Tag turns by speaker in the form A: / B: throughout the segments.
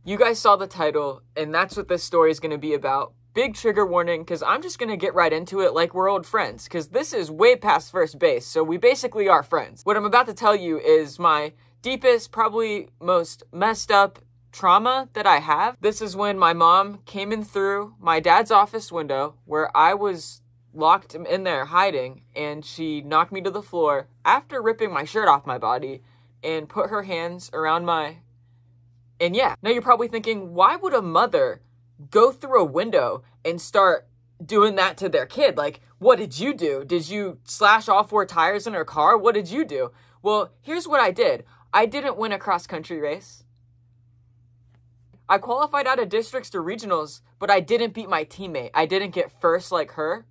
A: You guys saw the title, and that's what this story is going to be about. Big trigger warning, because I'm just going to get right into it like we're old friends, because this is way past first base, so we basically are friends. What I'm about to tell you is my deepest, probably most messed up trauma that I have. This is when my mom came in through my dad's office window, where I was locked in there hiding, and she knocked me to the floor after ripping my shirt off my body and put her hands around my... And yeah, now you're probably thinking, why would a mother go through a window and start doing that to their kid? Like, what did you do? Did you slash all 4 tires in her car? What did you do? Well, here's what I did. I didn't win a cross-country race. I qualified out of districts to regionals, but I didn't beat my teammate. I didn't get first like her.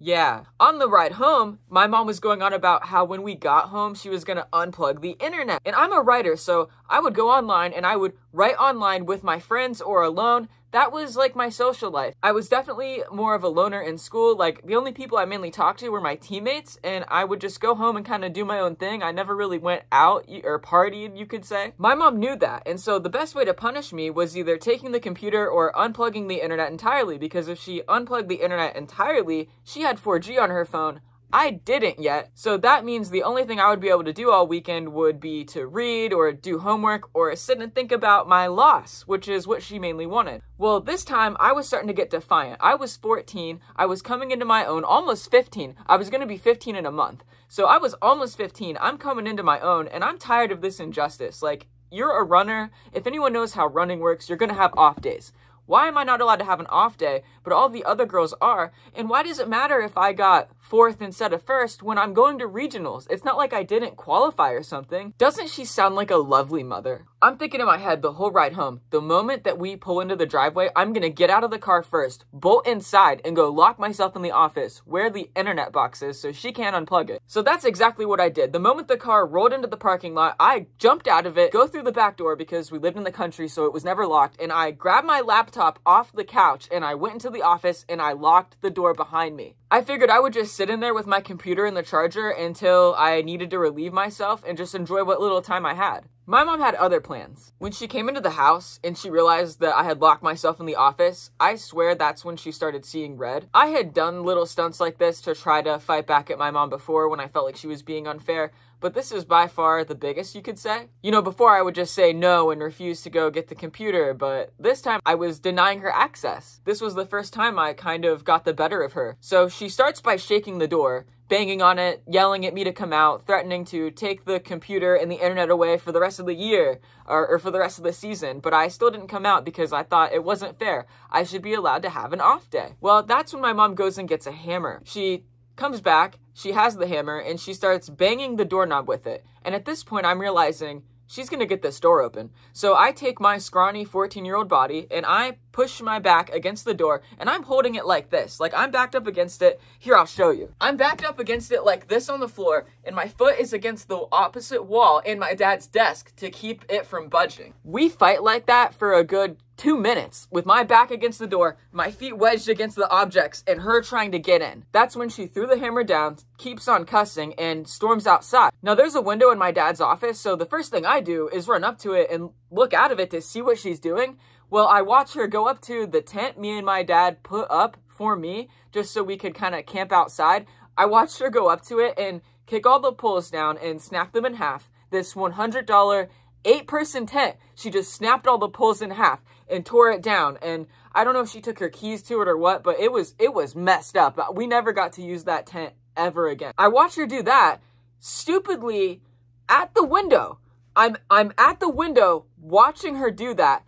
A: Yeah. On the ride home, my mom was going on about how when we got home, she was going to unplug the internet. And I'm a writer, so I would go online and I would write online with my friends or alone. That was like my social life. I was definitely more of a loner in school. Like, the only people I mainly talked to were my teammates, and I would just go home and kind of do my own thing. I never really went out or partied, you could say. My mom knew that, and so the best way to punish me was either taking the computer or unplugging the internet entirely, because if she unplugged the internet entirely, she had 4G on her phone. I didn't yet, so that means the only thing I would be able to do all weekend would be to read or do homework or sit and think about my loss, which is what she mainly wanted. Well, this time I was starting to get defiant. I was 14, I was coming into my own, almost 15. I was going to be 15 in a month. So I was almost 15, I'm coming into my own, and I'm tired of this injustice. Like, you're a runner. If anyone knows how running works, you're going to have off days. Why am I not allowed to have an off day, but all the other girls are? And why does it matter if I got 4th instead of 1st when I'm going to regionals? It's not like I didn't qualify or something. Doesn't she sound like a lovely mother? I'm thinking in my head the whole ride home. The moment that we pull into the driveway, I'm gonna get out of the car first, bolt inside, and go lock myself in the office where the internet box is so she can't unplug it. So that's exactly what I did. The moment the car rolled into the parking lot, I jumped out of it, go through the back door because we lived in the country so it was never locked, and I grabbed my laptop off the couch and I went into the office and I locked the door behind me. I figured I would just sit in there with my computer and the charger until I needed to relieve myself and just enjoy what little time I had. My mom had other plans. When she came into the house and she realized that I had locked myself in the office, I swear that's when she started seeing red. I had done little stunts like this to try to fight back at my mom before when I felt like she was being unfair, but this is by far the biggest, you could say. You know, before I would just say no and refuse to go get the computer, but this time I was denying her access. This was the first time I kind of got the better of her. So she starts by shaking the door, banging on it, yelling at me to come out, threatening to take the computer and the internet away for the rest of the year, or for the rest of the season, but I still didn't come out because I thought it wasn't fair. I should be allowed to have an off day. Well, that's when my mom goes and gets a hammer. She comes back, she has the hammer, and she starts banging the doorknob with it. And at this point, I'm realizing she's gonna get this door open. So I take my scrawny 14-year-old body and I push my back against the door, and I'm holding it like this. Like, I'm backed up against it. Here, I'll show you. I'm backed up against it like this on the floor, and my foot is against the opposite wall in my dad's desk to keep it from budging. We fight like that for a good 2 minutes, with my back against the door, my feet wedged against the objects, and her trying to get in. That's when she threw the hammer down, keeps on cussing, and storms outside. Now, there's a window in my dad's office, so the first thing I do is run up to it and look out of it to see what she's doing. Well, I watch her go up to the tent me and my dad put up for me, just so we could kind of camp outside. I watched her go up to it and kick all the poles down and snap them in half. This $100 8-person tent, she just snapped all the poles in half and tore it down. And I don't know if she took her keys to it or what, but it was messed up. We never got to use that tent ever again. I watched her do that stupidly at the window. I'm at the window watching her do that,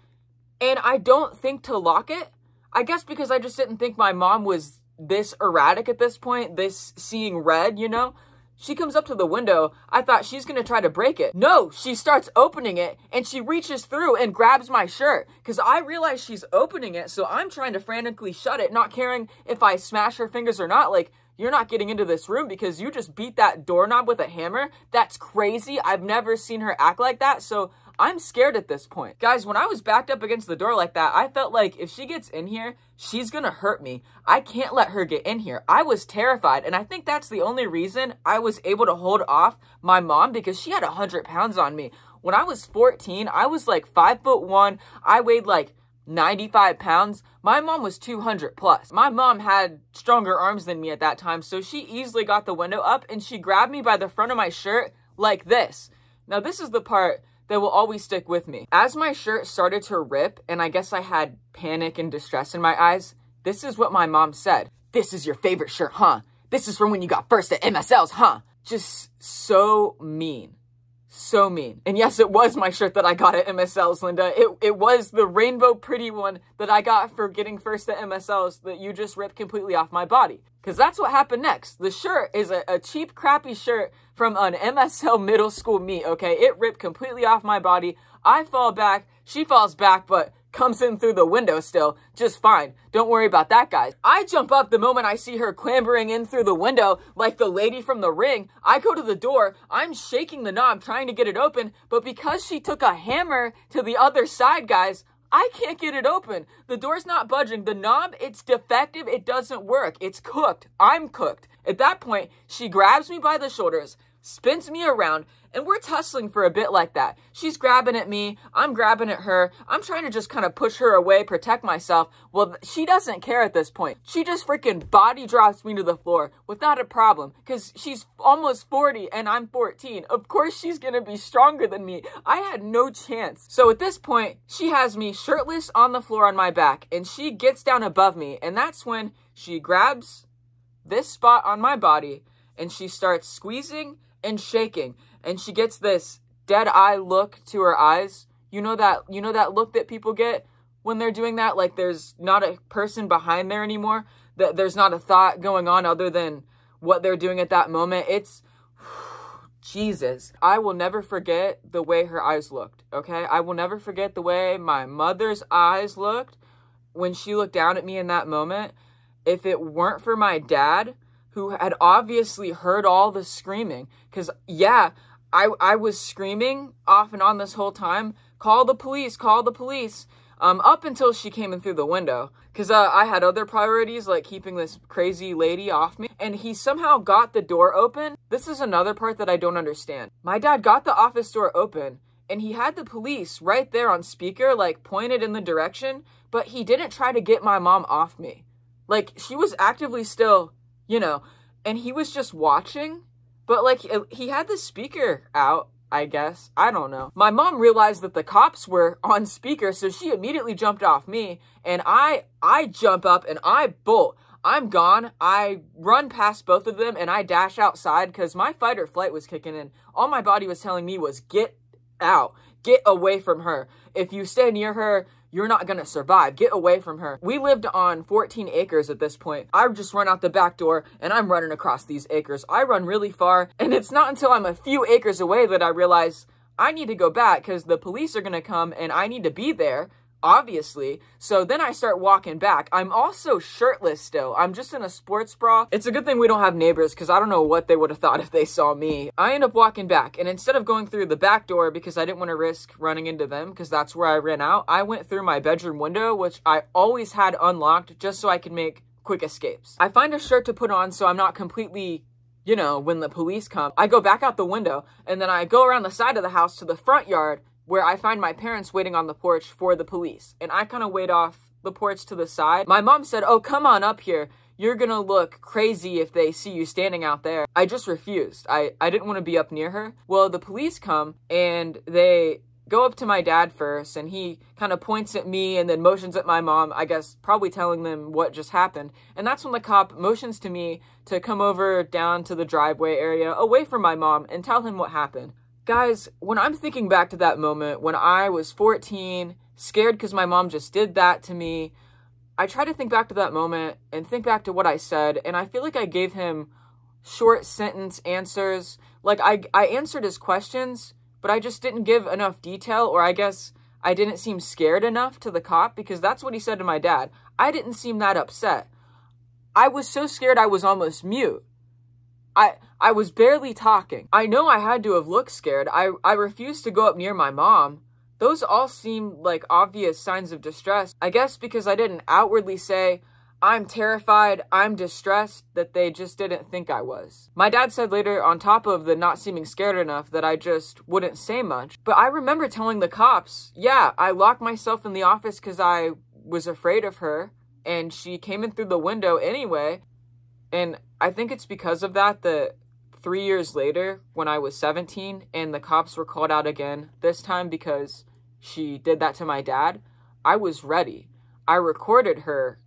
A: and I don't think to lock it. I guess because I just didn't think my mom was this erratic at this point, this seeing red, you know? She comes up to the window. I thought she's gonna try to break it. No, she starts opening it, and she reaches through and grabs my shirt because I realize she's opening it, so I'm trying to frantically shut it, not caring if I smash her fingers or not. Like, you're not getting into this room because you just beat that doorknob with a hammer. That's crazy. I've never seen her act like that, so I'm scared at this point. Guys, when I was backed up against the door like that, I felt like if she gets in here, she's gonna hurt me. I can't let her get in here. I was terrified, and I think that's the only reason I was able to hold off my mom, because she had 100 pounds on me. When I was 14, I was like 5'1". I weighed like 95 pounds. My mom was 200 plus. My mom had stronger arms than me at that time, so she easily got the window up and she grabbed me by the front of my shirt like this. Now this is the part that will always stick with me. As my shirt started to rip, and I guess I had panic and distress in my eyes, this is what my mom said. "This is your favorite shirt, huh? This is from when you got first at MSL's, huh?" Just so mean. So mean. And yes, it was my shirt that I got at MSL's, Linda. It was the rainbow pretty one that I got for getting first at MSL's that you just ripped completely off my body. Because that's what happened next. The shirt is a cheap, crappy shirt from an MSL middle school meet, okay? It ripped completely off my body. I fall back. She falls back, but comes in through the window still, just fine. Don't worry about that, guys. I jump up the moment I see her clambering in through the window like the lady from The Ring. I go to the door. I'm shaking the knob trying to get it open, but because she took a hammer to the other side, guys, I can't get it open. The door's not budging. The knob, it's defective. It doesn't work. It's cooked. I'm cooked. At that point, she grabs me by the shoulders, spins me around, and we're tussling for a bit like that. She's grabbing at me. I'm grabbing at her. I'm trying to just kind of push her away, protect myself. Well, she doesn't care at this point. She just freaking body drops me to the floor without a problem because she's almost 40 and I'm 14. Of course, she's going to be stronger than me. I had no chance. So at this point, she has me shirtless on the floor on my back and she gets down above me. And that's when she grabs this spot on my body and she starts squeezing and shaking. And she gets this dead eye look to her eyes. You know that look that people get when they're doing that? Like there's not a person behind there anymore. That there's not a thought going on other than what they're doing at that moment. It's Jesus. I will never forget the way her eyes looked, okay? I will never forget the way my mother's eyes looked when she looked down at me in that moment. If it weren't for my dad, who had obviously heard all the screaming, because yeah, I was screaming off and on this whole time, call the police, up until she came in through the window. Because I had other priorities, like keeping this crazy lady off me. And he somehow got the door open. This is another part that I don't understand. My dad got the office door open, and he had the police right there on speaker, like pointed in the direction, but he didn't try to get my mom off me. Like, she was actively still, you know, and he was just watching. But, like, he had the speaker out, I guess. I don't know. My mom realized that the cops were on speaker, so she immediately jumped off me. And I jump up and I bolt. I'm gone. I run past both of them and I dash outside because my fight or flight was kicking in. All my body was telling me was get out. Get away from her. If you stay near her, you're not gonna survive. Get away from her. We lived on 14 acres at this point. I just run out the back door and I'm running across these acres. I run really far, and it's not until I'm a few acres away that I realize I need to go back because the police are gonna come and I need to be there, obviously. So then I start walking back. I'm also shirtless still. I'm just in a sports bra. It's a good thing we don't have neighbors because I don't know what they would have thought if they saw me. I end up walking back, and instead of going through the back door because I didn't want to risk running into them because that's where I ran out, I went through my bedroom window, which I always had unlocked just so I could make quick escapes. I find a shirt to put on so I'm not completely, you know, when the police come. I go back out the window, and then I go around the side of the house to the front yard where I find my parents waiting on the porch for the police. And I kind of wait off the porch to the side. My mom said, "Oh, come on up here. You're gonna look crazy if they see you standing out there." I just refused. I didn't want to be up near her. Well, the police come and they go up to my dad first, and he kind of points at me and then motions at my mom, I guess probably telling them what just happened. And that's when the cop motions to me to come over down to the driveway area away from my mom and tell him what happened. Guys, when I'm thinking back to that moment when I was 14, scared because my mom just did that to me, I try to think back to that moment and think back to what I said, and I feel like I gave him short sentence answers. Like, I answered his questions, but I just didn't give enough detail, or I guess I didn't seem scared enough to the cop, because that's what he said to my dad. I didn't seem that upset. I was so scared I was almost mute. I was barely talking. I know I had to have looked scared. I refused to go up near my mom. Those all seemed like obvious signs of distress. I guess because I didn't outwardly say, I'm terrified, I'm distressed that they just didn't think I was. My dad said later, on top of the not seeming scared enough, that I just wouldn't say much. But I remember telling the cops, yeah, I locked myself in the office because I was afraid of her, and she came in through the window anyway. And I think it's because of that 3 years later, when I was 17, and the cops were called out again, this time because she did that to my dad, I was ready. I recorded her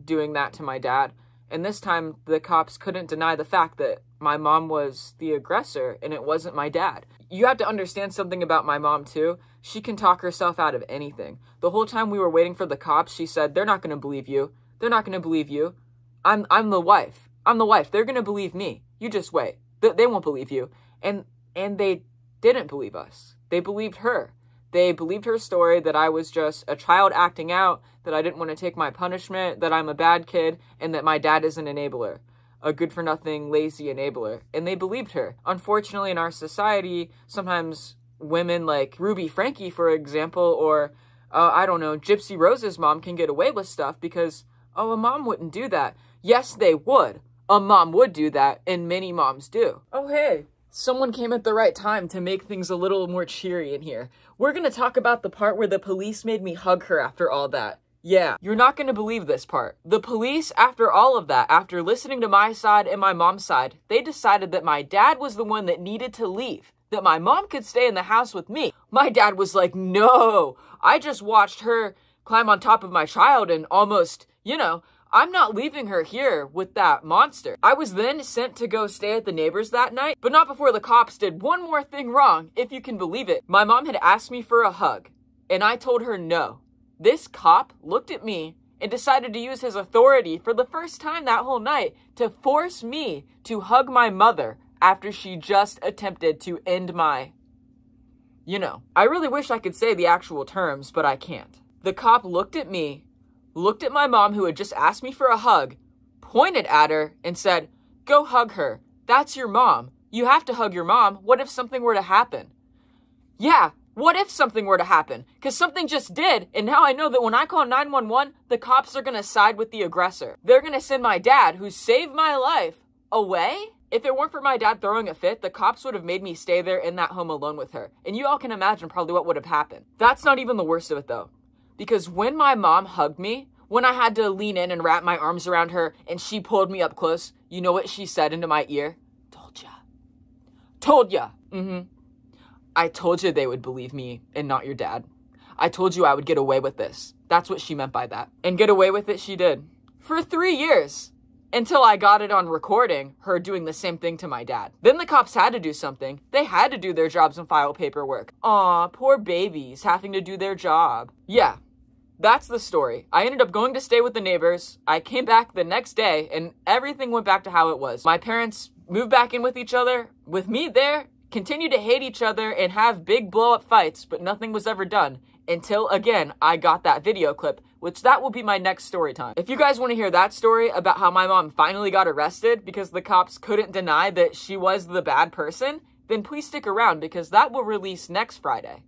A: doing that to my dad, and this time the cops couldn't deny the fact that my mom was the aggressor and it wasn't my dad. You have to understand something about my mom too. She can talk herself out of anything. The whole time we were waiting for the cops, she said, they're not going to believe you. They're not going to believe you. I'm the wife. I'm the wife. They're going to believe me. You just wait. They won't believe you. And they didn't believe us. They believed her. They believed her story that I was just a child acting out, that I didn't want to take my punishment, that I'm a bad kid, and that my dad is an enabler. A good-for-nothing, lazy enabler. And they believed her. Unfortunately, in our society, sometimes women like Ruby Frankie, for example, or, I don't know, Gypsy Rose's mom can get away with stuff because, oh, a mom wouldn't do that. Yes, they would. A mom would do that, and many moms do. Oh, hey. Someone came at the right time to make things a little more cheery in here. We're gonna talk about the part where the police made me hug her after all that. Yeah, you're not gonna believe this part. The police, after all of that, after listening to my side and my mom's side, they decided that my dad was the one that needed to leave, that my mom could stay in the house with me. My dad was like, no, I just watched her climb on top of my child and almost, I'm not leaving her here with that monster. I was then sent to go stay at the neighbors that night, but not before the cops did one more thing wrong, if you can believe it. My mom had asked me for a hug, and I told her no. This cop looked at me and decided to use his authority for the first time that whole night to force me to hug my mother after she just attempted to end my, I really wish I could say the actual terms, but I can't. The cop looked at me, looked at my mom who had just asked me for a hug, pointed at her, and said, go hug her. That's your mom. You have to hug your mom. What if something were to happen? Yeah, what if something were to happen? Because something just did, and now I know that when I call 911, the cops are going to side with the aggressor. They're going to send my dad, who saved my life, away? If it weren't for my dad throwing a fit, the cops would have made me stay there in that home alone with her. And you all can imagine probably what would have happened. That's not even the worst of it, though. Because when my mom hugged me, when I had to lean in and wrap my arms around her and she pulled me up close, you know what she said into my ear? Told ya. Told ya. I told you they would believe me and not your dad. I told you I would get away with this. That's what she meant by that. And get away with it she did. For 3 years. Until I got it on recording, her doing the same thing to my dad. Then the cops had to do something. They had to do their jobs and file paperwork. Aw, poor babies having to do their job. Yeah. That's the story. I ended up going to stay with the neighbors. I came back the next day and everything went back to how it was. My parents moved back in with each other, with me there, continued to hate each other and have big blow-up fights, but nothing was ever done until, again, I got that video clip, which that will be my next story time. If you guys want to hear that story about how my mom finally got arrested because the cops couldn't deny that she was the bad person, then please stick around because that will release next Friday.